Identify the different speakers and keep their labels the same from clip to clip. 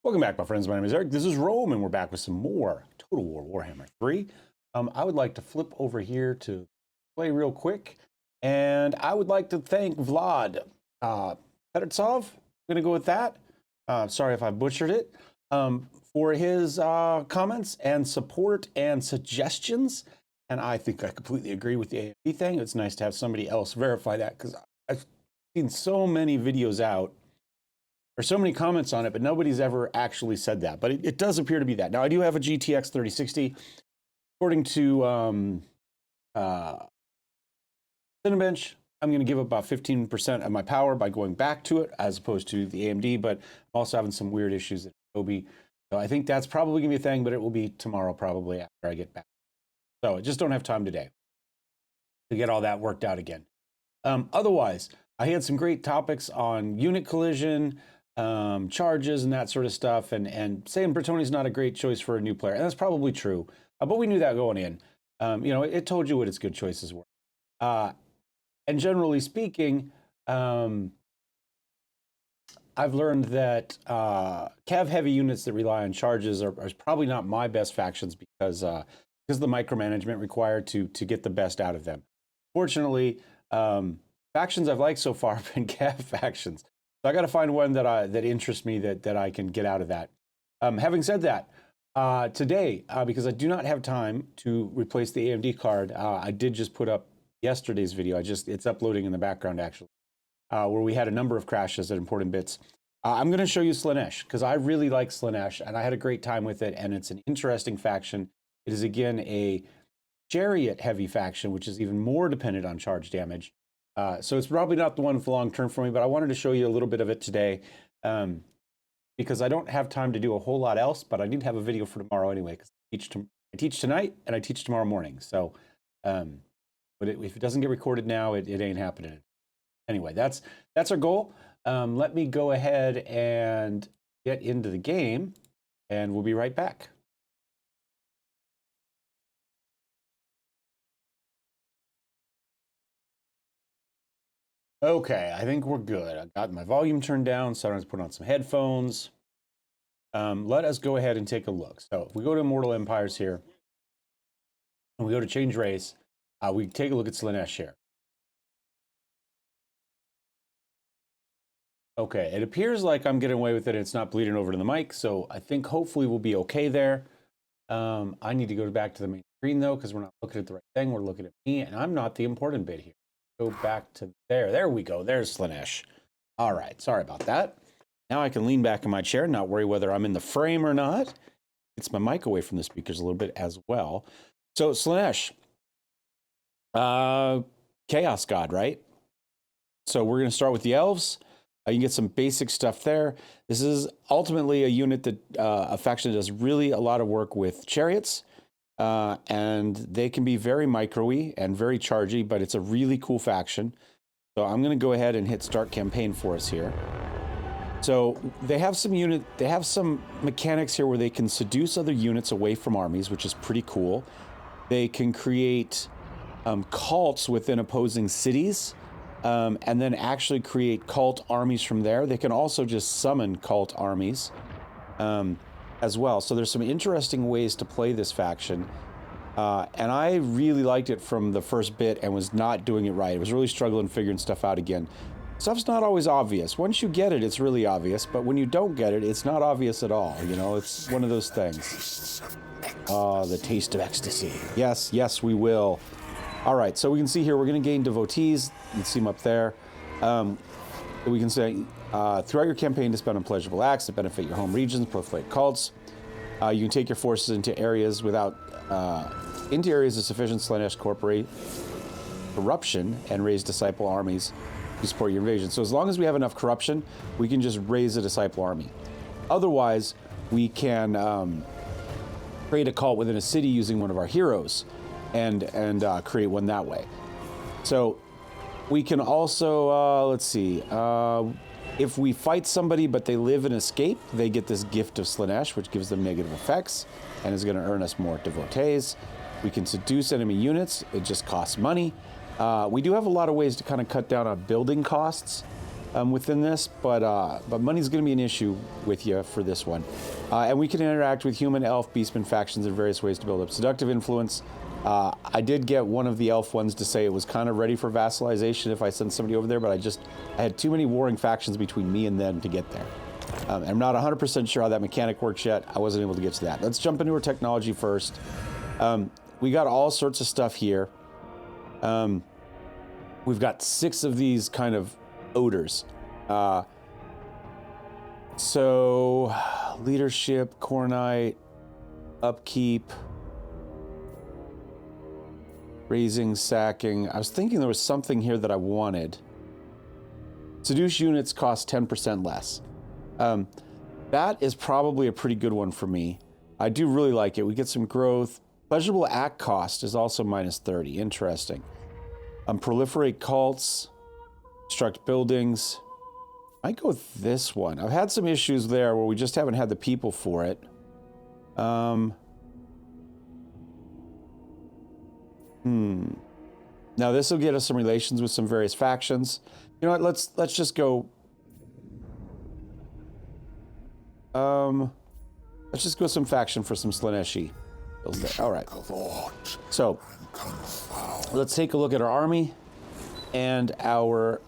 Speaker 1: Welcome back, my friends. My name is Eric. This is Rome, and we're back with some more Total War Warhammer 3. I would like to flip over here to play real quick, and I would like to thank Vlad Petritsov. I'm going to go with that. Sorry if I butchered it. For his comments and support and suggestions. And I think I completely agree with the AMD thing. It's nice to have somebody else verify that, because I've seen so many videos out or so many comments on it, but nobody's ever actually said that. But it does appear to be that. Now, I do have a GTX 3060. According to Cinebench, I'm going to give about 15% of my power by going back to it as opposed to the AMD, but I'm also having some weird issues at Adobe. So I think that's probably going to be a thing, but it will be tomorrow probably after I get back. So I just don't have time today to get all that worked out again. Otherwise, I had some great topics on unit collision, charges, and that sort of stuff, and saying Bertoni's not a great choice for a new player, and that's probably true. But we knew that going in. You know, it told you what its good choices were. And generally speaking, I've learned that cav-heavy units that rely on charges are probably not my best factions because of the micromanagement required to get the best out of them. Fortunately, factions I've liked so far have been cav factions. So I got to find one that interests me that I can get out of that. Having said that, today, because I do not have time to replace the AMD card, I did just put up yesterday's video. It's uploading in the background actually, where we had a number of crashes at important bits. I'm going to show you Slaanesh because I really like Slaanesh and I had a great time with it, and it's an interesting faction. It is again a chariot heavy faction, which is even more dependent on charge damage. So it's probably not the one for long term for me, but I wanted to show you a little bit of it today because I don't have time to do a whole lot else, but I need to have a video for tomorrow anyway, because I teach tonight and I teach tomorrow morning. So, but if it doesn't get recorded now, it ain't happening. Anyway, that's our goal. Let me go ahead and get into the game, and we'll be right back. Okay, I think we're good. I got my volume turned down, so I don't have to put on some headphones. Let us go ahead and take a look. So if we go to Immortal Empires here, and we go to change race, we take a look at Slaanesh here. Okay, it appears like I'm getting away with it. It's not bleeding over to the mic, so I think hopefully we'll be okay there. I need to go back to the main screen though, because we're not looking at the right thing. We're looking at me, and I'm not the important bit here. Go back to there. There we go. There's Slaanesh. All right. Sorry about that. Now I can lean back in my chair and not worry whether I'm in the frame or not. It's my mic away from the speakers a little bit as well. So Slaanesh, Chaos God, right? So we're going to start with the elves. You can get some basic stuff there. This is ultimately a unit that a faction that does really a lot of work with chariots. And they can be very micro-y and very chargy, but it's a really cool faction. So I'm going to go ahead and hit start campaign for us here. So they have some mechanics here where they can seduce other units away from armies, which is pretty cool. They can create cults within opposing cities, and then actually create cult armies from there. They can also just summon cult armies. As well. So there's some interesting ways to play this faction. And I really liked it from the first bit and was not doing it right. I was really struggling figuring stuff out again. Stuff's not always obvious. Once you get it, it's really obvious. But when you don't get it, it's not obvious at all. You know, it's one of those things. Oh, the taste of ecstasy. Yes, yes, we will. All right, so we can see here, we're going to gain devotees. You can see them up there. We can say, throughout your campaign, to spend on pleasurable acts that benefit your home regions, proliferate cults. You can take your forces into areas of sufficient Slaanesh corruption and raise disciple armies to support your invasion. So as long as we have enough corruption, we can just raise a disciple army. Otherwise, we can create a cult within a city using one of our heroes and create one that way. So we can also, let's see, if we fight somebody but they live and escape, they get this gift of Slaanesh, which gives them negative effects and is going to earn us more devotees. We can seduce enemy units. It just costs money. We do have a lot of ways to kind of cut down on building costs. within this, but money's going to be an issue with you for this one. And we can interact with human, elf, beastman factions in various ways to build up seductive influence. I did get one of the elf ones to say it was kind of ready for vassalization if I sent somebody over there, but I had too many warring factions between me and them to get there. I'm not 100% sure how that mechanic works yet. I wasn't able to get to that. Let's jump into our technology first. We got all sorts of stuff here. We've got 6 of these kind of odors. So leadership, Cornite, upkeep, raising, sacking. I was thinking there was something here that I wanted. Seduce units cost 10% less. That is probably a pretty good one for me. I do really like it. We get some growth. Pleasurable act cost is also minus 30. Interesting. Proliferate cults, construct buildings. I go with this one. I've had some issues there where we just haven't had the people for it. Now this will get us some relations with some various factions. You know what? Let's just go. Let's just go some faction for some Slaaneshi. All right. So let's take a look at our army and our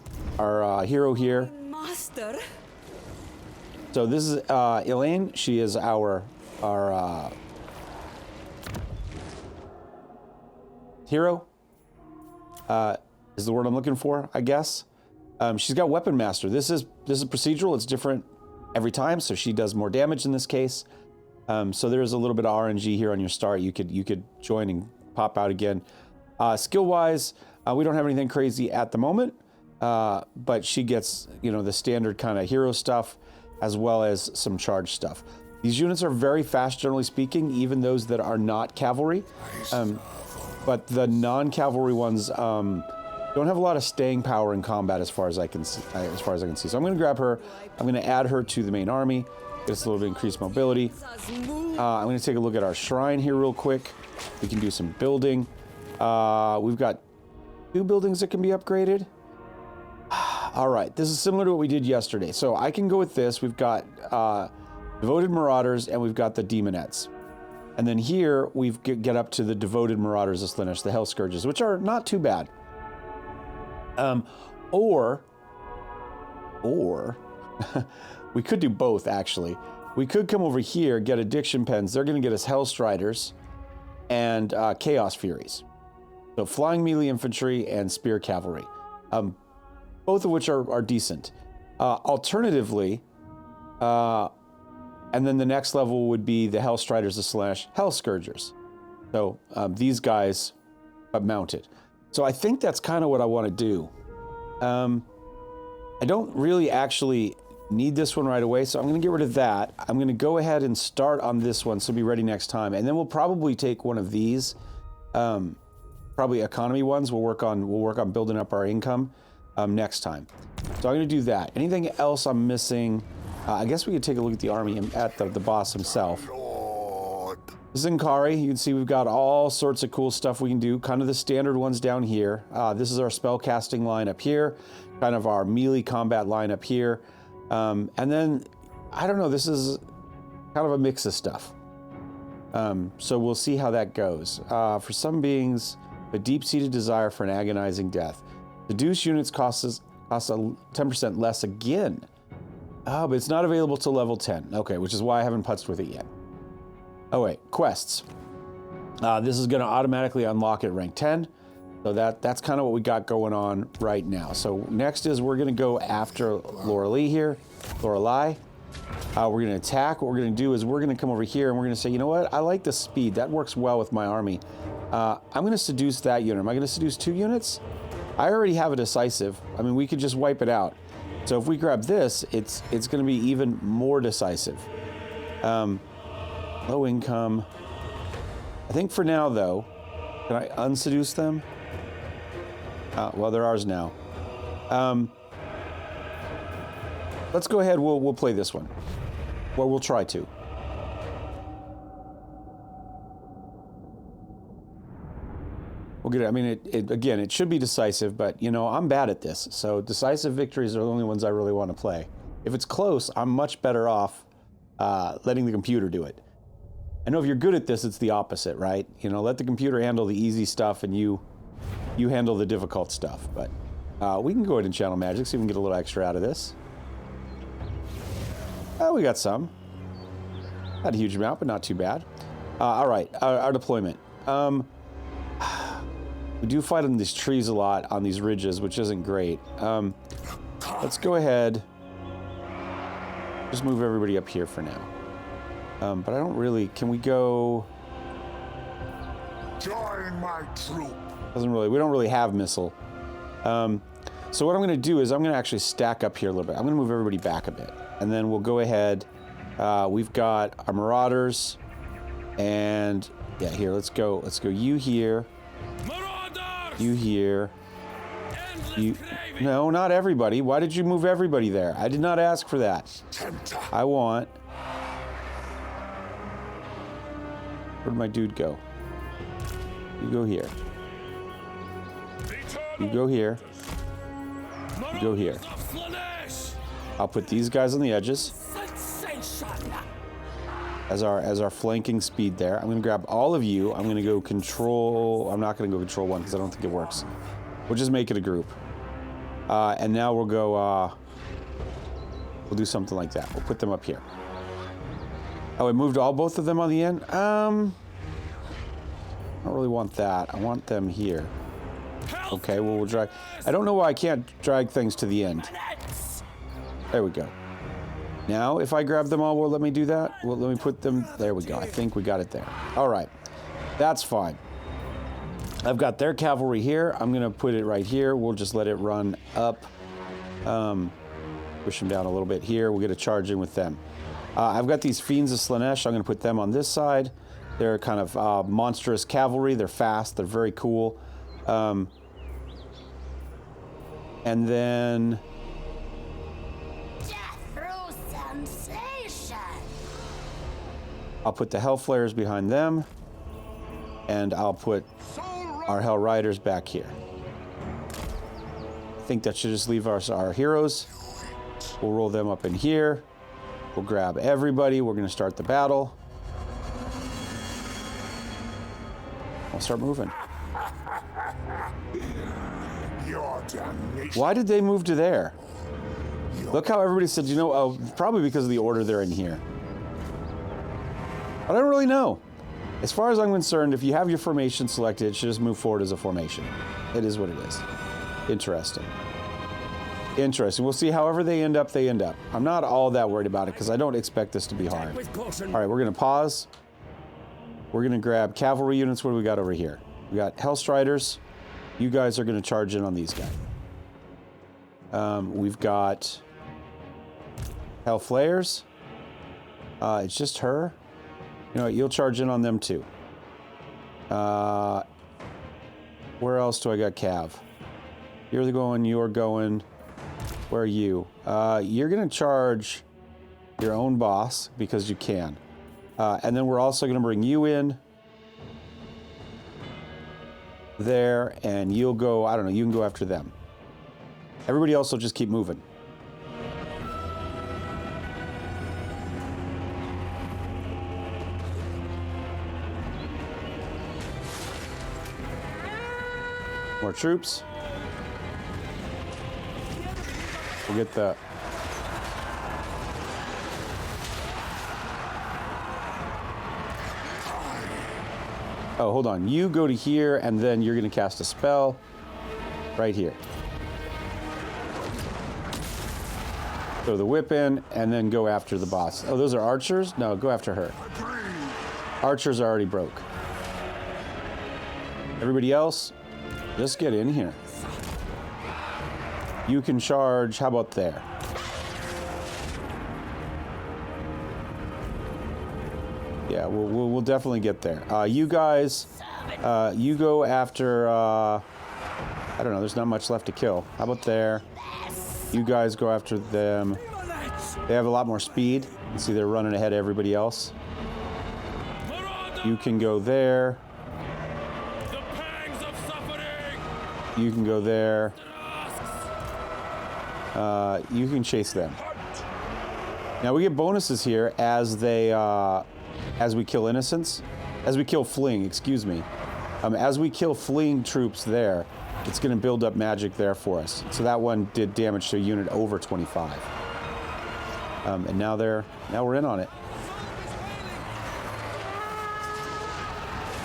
Speaker 1: hero here.
Speaker 2: Master.
Speaker 1: So this is Elaine. She is our hero. Is the word I'm looking for, I guess. She's got Weapon Master. This is procedural. It's different every time, so she does more damage in this case. So there's a little bit of RNG here on your start. You could join and pop out again. Skill-wise, we don't have anything crazy at the moment, but she gets, the standard kind of hero stuff as well as some charge stuff. These units are very fast, generally speaking, even those that are not cavalry. But the non-cavalry ones don't have a lot of staying power in combat, as far as I can see. So I'm going to grab her. I'm going to add her to the main army. Get us a little bit increased mobility. I'm going to take a look at our shrine here real quick. We can do some building. We've got 2 buildings that can be upgraded. All right, this is similar to what we did yesterday. So I can go with this. We've got Devoted Marauders and we've got the Demonettes. And then here we get up to the Devoted Marauders of Slaanesh, the Hell Scourges, which are not too bad. Or we could do both, actually. We could come over here, get Addiction Pens. They're going to get us Hell Striders and Chaos Furies. So Flying Melee Infantry and Spear Cavalry. Both of which are decent. Alternatively, and then the next level would be the Hell Striders of Slaanesh, Hell Scourgers. So these guys are mounted. So I think that's kind of what I want to do. I don't really actually need this one right away, so I'm going to get rid of that. I'm going to go ahead and start on this one, so be ready next time. And then we'll probably take one of these, probably economy ones. We'll work on building up our income next time. So I'm going to do that. Anything else I'm missing? I guess we could take a look at the army at the boss himself. This is Inkari. You can see we've got all sorts of cool stuff we can do. Kind of the standard ones down here. This is our spell casting line up here. Kind of our melee combat line up here. And then, I don't know, this is kind of a mix of stuff. So we'll see how that goes. For some beings, a deep-seated desire for an agonizing death. Seduce units costs a 10% less again. Oh, but it's not available till level 10. Okay, which is why I haven't putzed with it yet. Oh wait, quests. This is going to automatically unlock at rank 10. So that's kind of what we got going on right now. So next is we're going to go after Lorelei here. Lorelei. We're going to attack. What we're going to do is we're going to come over here and we're going to say, you know what? I like the speed. That works well with my army. I'm going to seduce that unit. Am I going to seduce 2 units? I already have a decisive. I mean, we could just wipe it out. So if we grab this, it's going to be even more decisive. Low income. I think for now, though, can I unseduce them? Well, they're ours now. Let's go ahead. We'll play this one. Well, we'll try to. We'll get it. I mean, again, it should be decisive, but, you know, I'm bad at this. So decisive victories are the only ones I really want to play. If it's close, I'm much better off letting the computer do it. I know if you're good at this, it's the opposite, right? You know, let the computer handle the easy stuff and you handle the difficult stuff. But we can go ahead and channel magic, so we can get a little extra out of this. We got some. Not a huge amount, but not too bad. All right, our deployment. We do fight on these trees a lot, on these ridges, which isn't great. Let's go ahead. Just move everybody up here for now. But I don't really... Can we go...
Speaker 2: Join my troop.
Speaker 1: Doesn't really... We don't really have missile. So what I'm going to do is I'm going to actually stack up here a little bit. I'm going to move everybody back a bit. And then we'll go ahead. We've got our Marauders. And... Yeah, here, let's go. Let's go you here. Marauders! You here. You... No, not everybody. Why did you move everybody there? I did not ask for that. I want... Where'd my dude go? You go here. You go here. You go here. I'll put these guys on the edges as our flanking speed there. I'm going to grab all of you. I'm going to go control... I'm not going to go control one because I don't think it works. We'll just make it a group. And now we'll go... we'll do something like that. We'll put them up here. Oh, I moved both of them on the end? I don't really want that. I want them here. Okay, well, we'll drag... I don't know why I can't drag things to the end. There we go. Now, if I grab them all, will it let me do that? Well, let me put them... There we go. I think we got it there. All right. That's fine. I've got their cavalry here. I'm going to put it right here. We'll just let it run up. Push them down a little bit here. We'll get a charge in with them. I've got these Fiends of Slaanesh. I'm going to put them on this side. They're kind of monstrous cavalry. They're fast. They're very cool. And then... I'll put the Hellflayers behind them. And I'll put our Hell Riders back here. I think that should just leave our heroes. We'll roll them up in here. We'll grab everybody. We're going to start the battle. I'll start moving. Why did they move to there? Look how everybody said, you know, oh, probably because of the order they're in here. I don't really know. As far as I'm concerned, if you have your formation selected, it should just move forward as a formation. It is what it is. Interesting. Interesting. We'll see however they end up, they end up. I'm not all that worried about it because I don't expect this to be hard. All right, we're going to pause. We're going to grab cavalry units. What do we got over here? We got Hellstriders. You guys are going to charge in on these guys. We've got Hellflayers. It's just her. You know what? You'll charge in on them too. Where else do I got Cav? You're going, you're going. Where are you? You're going to charge your own boss because you can. And then we're also going to bring you in there, and you'll go, I don't know, you can go after them. Everybody else will just keep moving. More troops. We'll get the... Oh, hold on. You go to here, and then you're going to cast a spell right here. Throw the whip in, and then go after the boss. Oh, those are archers? No, go after her. Archers are already broke. Everybody else, just get in here. You can charge, how about there? Yeah, we'll definitely get there. You guys, you go after, I don't know, there's not much left to kill. How about there? You guys go after them. They have a lot more speed. You see they're running ahead of everybody else. You can go there. You can go there. You can chase them. Now we get bonuses here as they, as we kill innocents, as we kill fleeing, excuse me. As we kill fleeing troops there, it's going to build up magic there for us. So that one did damage to a unit over 25. And now we're in on it.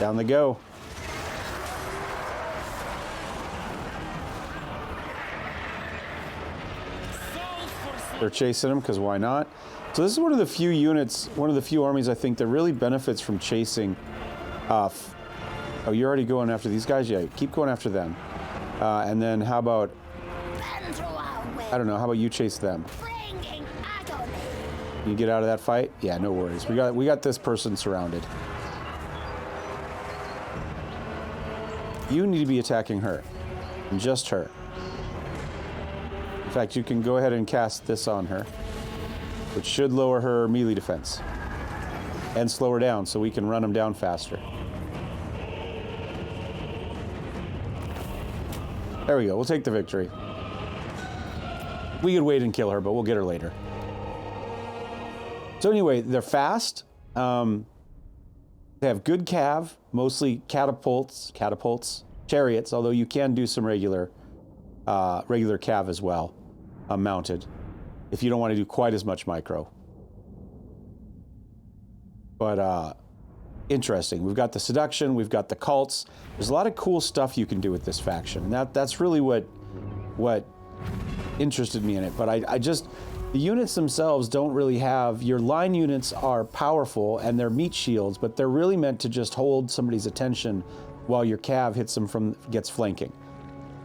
Speaker 1: Down they go. They're chasing them because why not? So this is one of the few units, one of the few armies I think that really benefits from chasing. Oh, you're already going after these guys? Yeah, keep going after them. And then how about, I don't know, how about you chase them? You get out of that fight? Yeah, no worries. We got this person surrounded. You need to be attacking her. And just her. In fact, you can go ahead and cast this on her, which should lower her melee defense. And slow her down so we can run them down faster. There we go. We'll take the victory. We could wait and kill her, but we'll get her later. So anyway, they're fast. They have good cav, mostly catapults, chariots, although you can do some regular cav as well, mounted, if you don't want to do quite as much micro. But interesting. We've got the seduction, we've got the cults. There's a lot of cool stuff you can do with this faction. And that's really what interested me in it. But I just, the units themselves don't really have, your line units are powerful and they're meat shields, but they're really meant to just hold somebody's attention while your cav hits them gets flanking.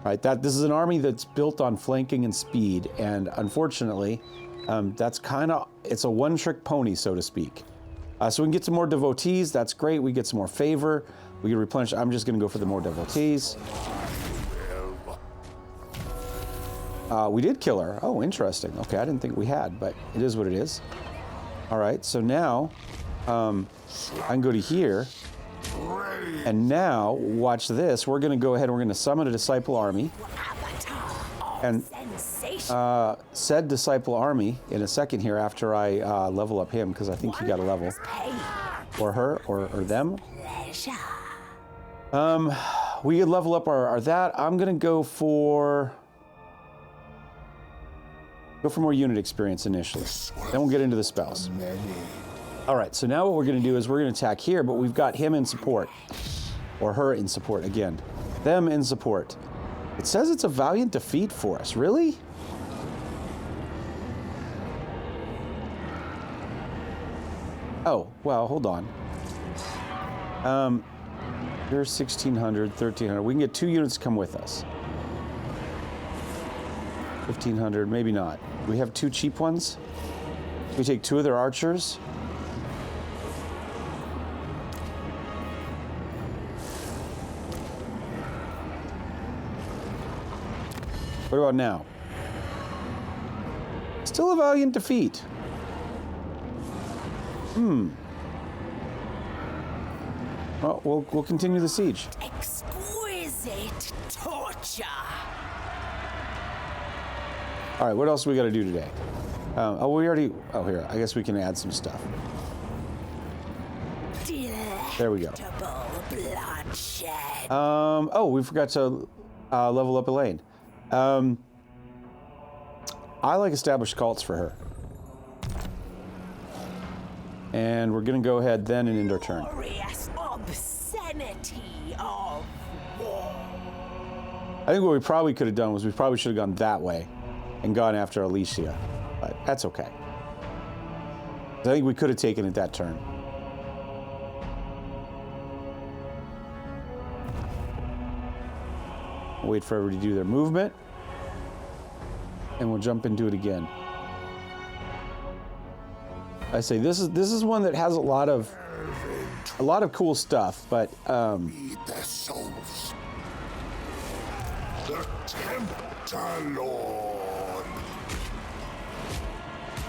Speaker 1: Right? This is an army that's built on flanking and speed, and unfortunately, that's it's a one-trick pony, so to speak. So we can get some more devotees. That's great. We get some more favor. We can replenish. I'm just going to go for the more devotees. We did kill her. Oh, interesting. Okay, I didn't think we had, but it is what it is. All right, so now I can go to here. And now, watch this. We're going to go ahead and we're going to summon a disciple army. And said disciple army in a second here after I level up him, because I think he got a level. Or her, or them. We could level up our that. I'm going to go for more unit experience initially. Then we'll get into the spells. All right, so now what we're going to do is we're going to attack here, but we've got him in support. Or her in support, again. Them in support. It says it's a valiant defeat for us. Really? Oh, well, hold on. Here's 1,600, 1,300. We can get 2 units to come with us. 1,500, maybe not. We have 2 cheap ones. We take 2 of their archers. What about now? Still a valiant defeat. Well, we'll continue the siege.
Speaker 2: Exquisite torture.
Speaker 1: All right, what else do we got to do today? Here, I guess we can add some stuff. There we go.
Speaker 2: Bloodshed.
Speaker 1: Oh, we forgot to level up Elaine. I like established cults for her. And we're going to go ahead then and end our turn.
Speaker 2: Glorious obscenity of war.
Speaker 1: I think what we probably could have done was we probably should have gone that way and gone after Alicia. But that's okay. I think we could have taken it that turn. We'll wait for everybody to do their movement. And we'll jump into it again. I say this is one that has a lot of cool stuff, but
Speaker 3: Feed their souls. The Tempter Lord.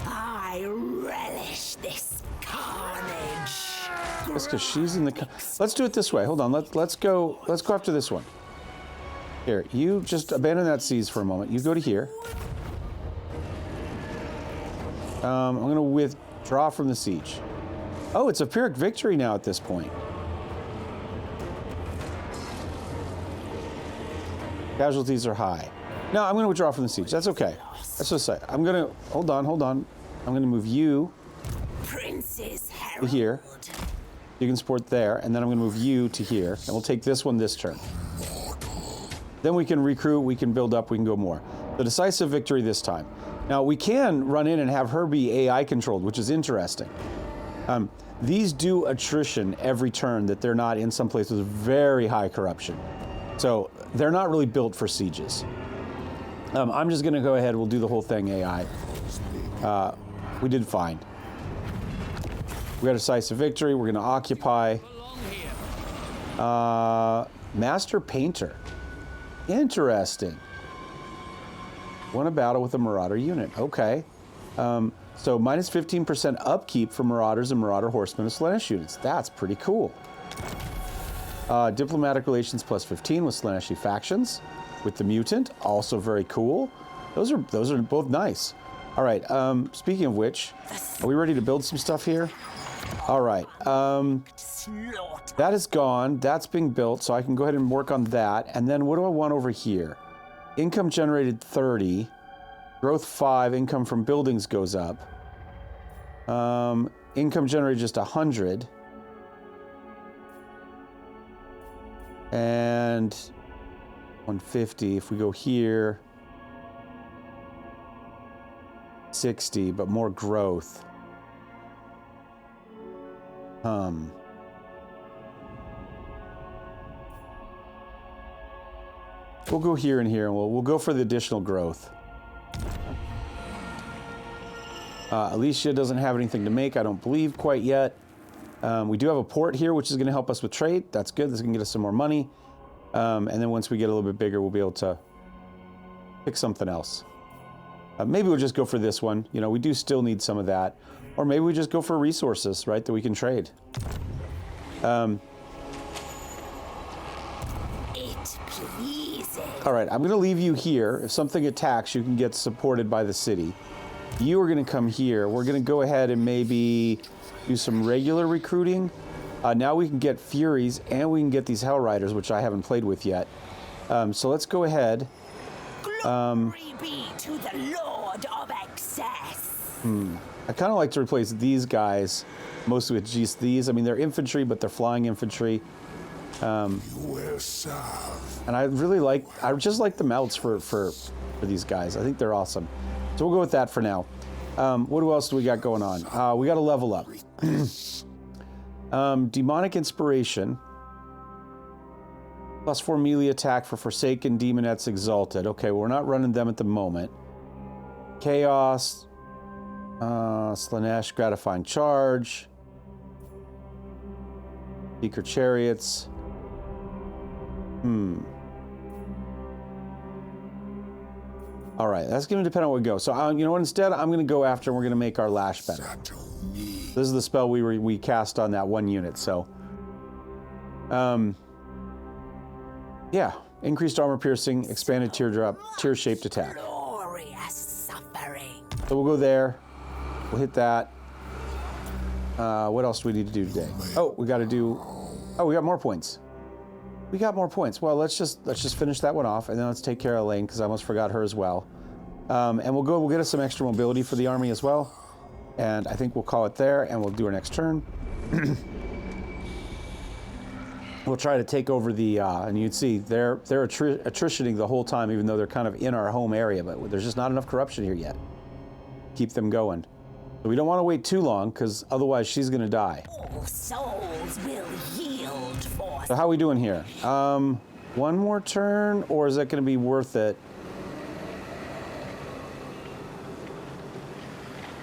Speaker 2: I relish this carnage.
Speaker 1: that's because she's in the. Let's do it this way. Hold on. Let's go after this one. Here, you just abandon that siege for a moment. You go to here. I'm going to withdraw from the siege. Oh, it's a Pyrrhic victory now at this point. Casualties are high. No, I'm going to withdraw from the siege. That's okay. That's just say. I'm going to... Hold on. I'm going to move you to here. You can support there, and then I'm going to move you to here, and we'll take this one this turn. Then we can recruit, we can build up, we can go more. The decisive victory this time. Now, we can run in and have her be AI controlled, which is interesting. These do attrition every turn that they're not in some places with very high corruption. So they're not really built for sieges. I'm just going to go ahead, we'll do the whole thing AI. We did fine. We got a decisive victory. We're going to occupy. Master Painter. Interesting. Won a battle with a Marauder unit. Okay. So minus 15% upkeep for Marauders and Marauder Horsemen of Slaanesh units. That's pretty cool. Diplomatic relations plus 15 with Slaaneshi factions. With the Mutant. Also very cool. Those are both nice. All right. Speaking of which, are we ready to build some stuff here? All right, that is gone. That's being built, so I can go ahead and work on that. And then what do I want over here? Income generated 30, growth 5, income from buildings goes up. Income generated just 100. And 150, if we go here, 60, but more growth. We'll go here and here, and we'll go for the additional growth. Alicia doesn't have anything to make, I don't believe, quite yet. We do have a port here, which is going to help us with trade. That's good. This is going to get us some more money. And then once we get a little bit bigger, we'll be able to pick something else. Maybe we'll just go for this one. You know, we do still need some of that. Or maybe we just go for resources, right, that we can trade.
Speaker 2: It pleases.
Speaker 1: All right, I'm going to leave you here. If something attacks, you can get supported by the city. You are going to come here. We're going to go ahead and maybe do some regular recruiting. Now we can get Furies, and we can get these Hell Riders, which I haven't played with yet. So let's go ahead.
Speaker 2: Glory be to the Lord of Excess.
Speaker 1: I kind of like to replace these guys mostly with just these. I mean, they're infantry, but they're flying infantry. And I really like, I just like the melts for these guys. I think they're awesome. So we'll go with that for now. What else do we got going on? We got to level up. Demonic Inspiration. +4 melee attack for Forsaken Demonettes Exalted. Okay, well, we're not running them at the moment. Chaos. Slaanesh Gratifying Charge. Seeker Chariots. All right, that's going to depend on where we go. So, you know what? Instead, I'm going to go after and we're going to make our Lash better. This is the spell we cast on that one unit, so... yeah, increased armor piercing, expanded tear-shaped attack.
Speaker 2: Glorious suffering.
Speaker 1: So we'll go there. We'll hit that. What else do we need to do today? Oh, we got to do... Oh, we got more points. We got more points. Well, let's just finish that one off, and then let's take care of Elaine, because I almost forgot her as well. And we'll get us some extra mobility for the army as well. And I think we'll call it there, and we'll do our next turn. We'll try to take over the, and you'd see, they're attritioning the whole time, even though they're kind of in our home area, but there's just not enough corruption here yet. Keep them going. So we don't want to wait too long, because otherwise she's going to die.
Speaker 2: All souls will yield for.
Speaker 1: So how are we doing here? One more turn, or is that going to be worth it?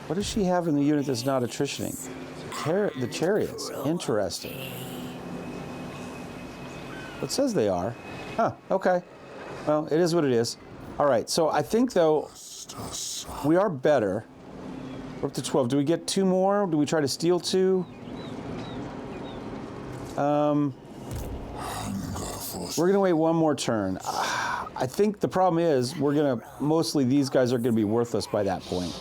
Speaker 1: What does she have in the unit that's not attritioning? The chariots. Interesting. It says they are. Huh, okay. Well, it is what it is. All right, so I think, though, we are better. We're up to 12. Do we get 2 more? Do we try to steal 2? We're going to wait one more turn. I think the problem is mostly these guys are gonna be worthless by that point.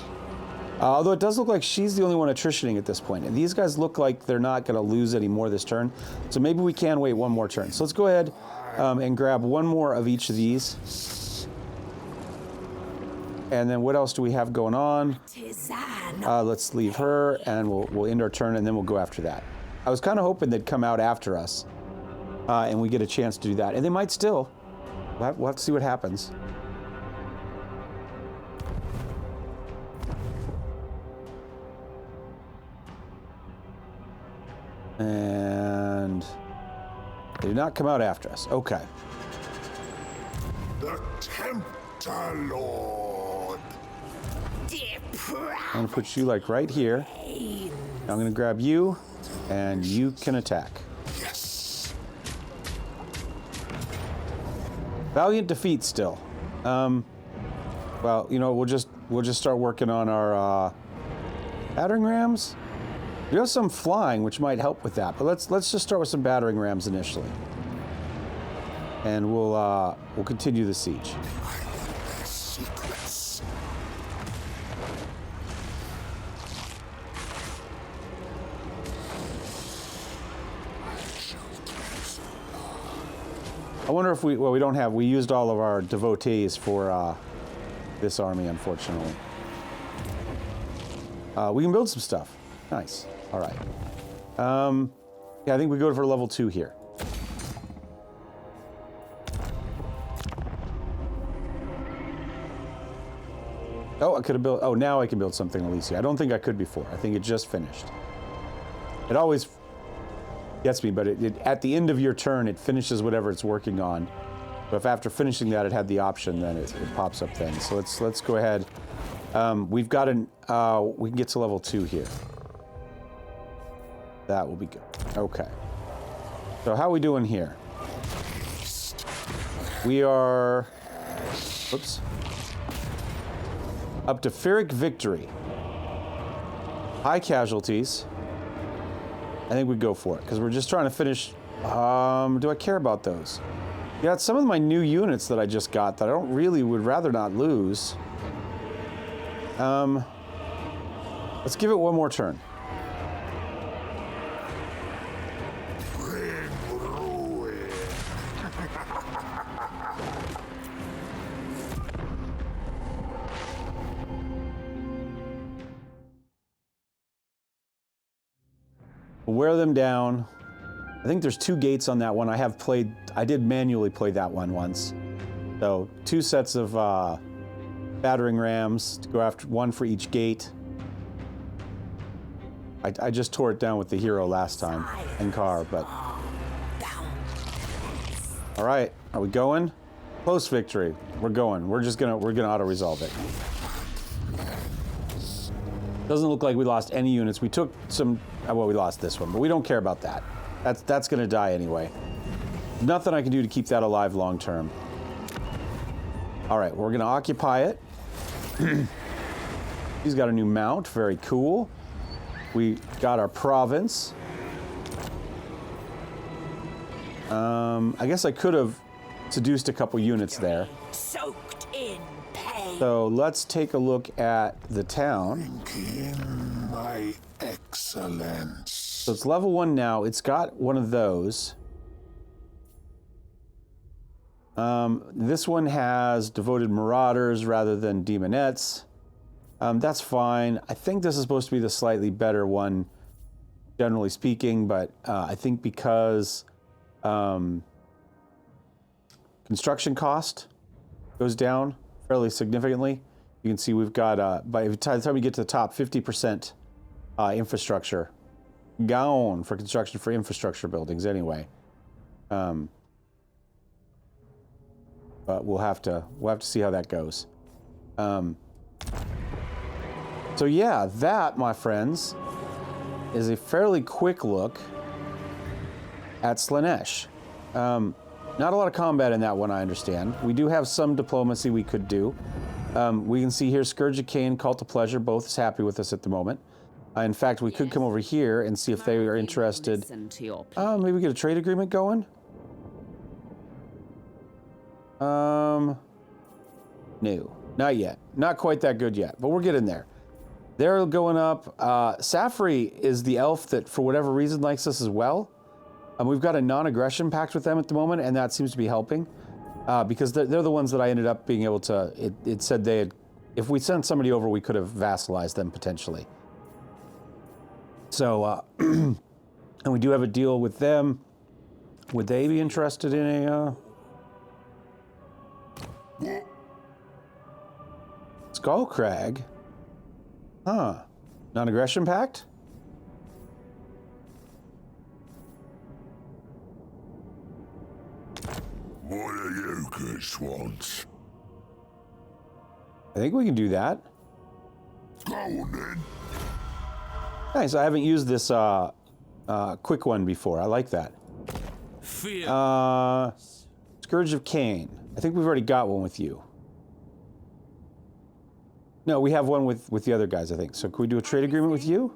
Speaker 1: Although it does look like she's the only one attritioning at this point. And these guys look like they're not gonna lose any more this turn. So maybe we can wait one more turn. So let's go ahead and grab one more of each of these. And then what else do we have going on? Let's leave her and we'll end our turn and then we'll go after that. I was kind of hoping they'd come out after us and we get a chance to do that. And they might still. We'll have to see what happens. And they did not come out after us. Okay.
Speaker 3: The Tempter Lord.
Speaker 1: I'm gonna put you like right here. I'm gonna grab you, and you can attack.
Speaker 3: Yes.
Speaker 1: Valiant defeat still. Well, you know, we'll just start working on our battering rams. We have some flying, which might help with that. But let's just start with some battering rams initially, and we'll continue the siege.
Speaker 3: Secrets.
Speaker 1: I wonder if we don't have. We used all of our devotees for this army, unfortunately. We can build some stuff. Nice. All right. Yeah, I think we go for level 2 here. Oh, I could have built. Oh, now I can build something, Alicia. I don't think I could before. I think it just finished. It always gets me, but at the end of your turn, it finishes whatever it's working on. But if after finishing that, it had the option, then it pops up then. So let's go ahead. We've got we can get to level 2 here. That will be good. Okay. So how are we doing here? We are, oops, up to Pyrrhic Victory. High casualties. I think we go for it because we're just trying to finish. Do I care about those? Yeah, some of my new units that I just got that I would rather not lose. Let's give it one more turn. Wear them down. I think there's 2 gates on that one. I did manually play that one once. So 2 sets of battering rams to go after, 1 for each gate. I just tore it down with the hero last time and car, but. All right, are we going? Close victory. We're going. We're gonna auto resolve it. Doesn't look like we lost any units. We took some. Well, we lost this one, but we don't care about that. That's gonna die anyway. Nothing I can do to keep that alive long term. All right, we're gonna occupy it. He's got a new mount. Very cool. We got our province. I guess I could have seduced a couple units there.
Speaker 2: Soaked in pain.
Speaker 1: So let's take a look at the town.
Speaker 3: In my excellence.
Speaker 1: So it's level 1 now. It's got one of those. This one has devoted marauders rather than demonettes. That's fine. I think this is supposed to be the slightly better one, generally speaking, but I think because construction cost goes down fairly significantly. You can see we've got, by the time we get to the top, 50% infrastructure gone for construction for infrastructure buildings anyway. But we'll have to see how that goes. So yeah, that, my friends, is a fairly quick look at Slaanesh. Not a lot of combat in that one, I understand. We do have some diplomacy we could do. We can see here Scourge of Cain, Cult of Pleasure, both is happy with us at the moment. In fact, we could come over here and see if they are interested. Maybe get a trade agreement going. No, not yet. Not quite that good yet, but we're getting there. They're going up. Safri is the elf that, for whatever reason, likes us as well. We've got a non-aggression pact with them at the moment, and that seems to be helping. Because they're the ones that I ended up being able to... It said they had... If we sent somebody over, we could have vassalized them, potentially. So, and we do have a deal with them. Would they be interested in a... Skullcrag? Huh. Non-aggression pact?
Speaker 3: What do you kids want?
Speaker 1: I think we can do that.
Speaker 3: Go on then.
Speaker 1: Nice, I haven't used this quick one before. I like that.
Speaker 4: Fear.
Speaker 1: Scourge of Cain. I think we've already got one with you. No, we have one with the other guys, I think. So can we do a trade agreement with you?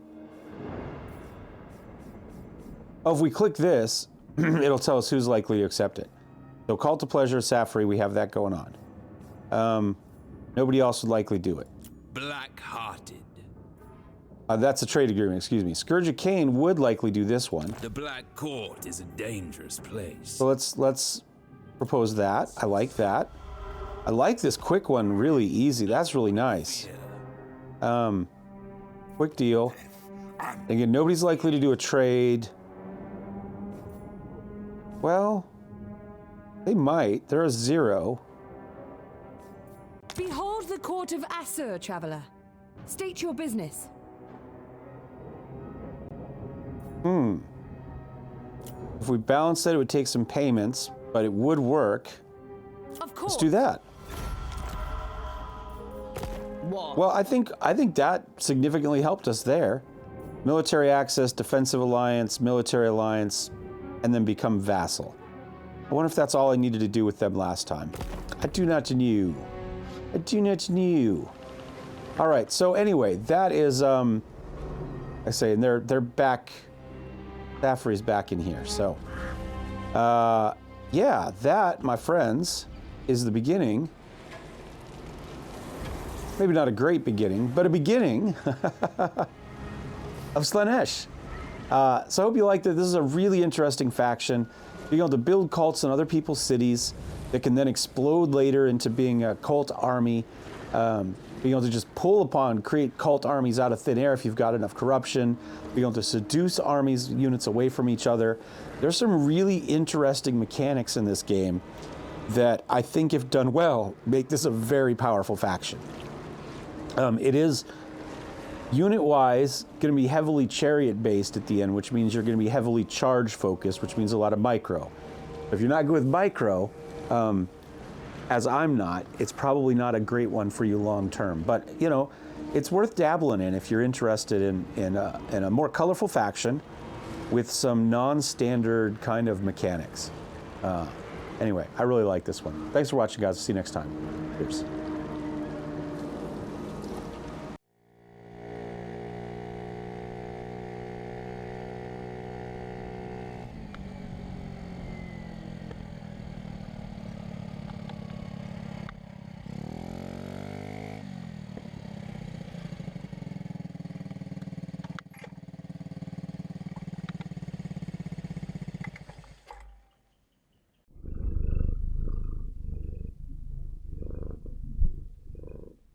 Speaker 1: Oh, if we click this, it'll tell us who's likely to accept it. So Call to Pleasure, Safri, we have that going on. Nobody else would likely do it.
Speaker 4: Black-hearted.
Speaker 1: That's a trade agreement, excuse me. Scourge of Cain would likely do this one.
Speaker 4: The Black Court is a dangerous place.
Speaker 1: So let's propose that. I like that. I like this quick one, really easy. That's really nice. Quick deal. Again, nobody's likely to do a trade. Well, they might. They're a 0.
Speaker 5: Behold the court of Assur, traveler. State your business.
Speaker 1: If we balanced it, it would take some payments, but it would work.
Speaker 5: Of course.
Speaker 1: Let's do that.
Speaker 5: What?
Speaker 1: Well, I think that significantly helped us there. Military access, defensive alliance, military alliance, and then become vassal. I wonder if that's all I needed to do with them last time. I do not know. I do not know. All right. So anyway, that is I say, and they're back. Safri's back in here. So yeah, that, my friends, is the beginning. Maybe not a great beginning, but a beginning of Slaanesh. So I hope you liked it. This is a really interesting faction. Being able to build cults in other people's cities that can then explode later into being a cult army. Being able to just pull upon, create cult armies out of thin air if you've got enough corruption. Being able to seduce armies, units away from each other. There's some really interesting mechanics in this game that I think, if done well, make this a very powerful faction. It is, unit-wise, going to be heavily chariot-based at the end, which means you're going to be heavily charge-focused, which means a lot of micro. If you're not good with micro, as I'm not, it's probably not a great one for you long-term. But, you know, it's worth dabbling in if you're interested in a more colorful faction with some non-standard kind of mechanics. Anyway, I really like this one. Thanks for watching, guys. See you next time. Cheers.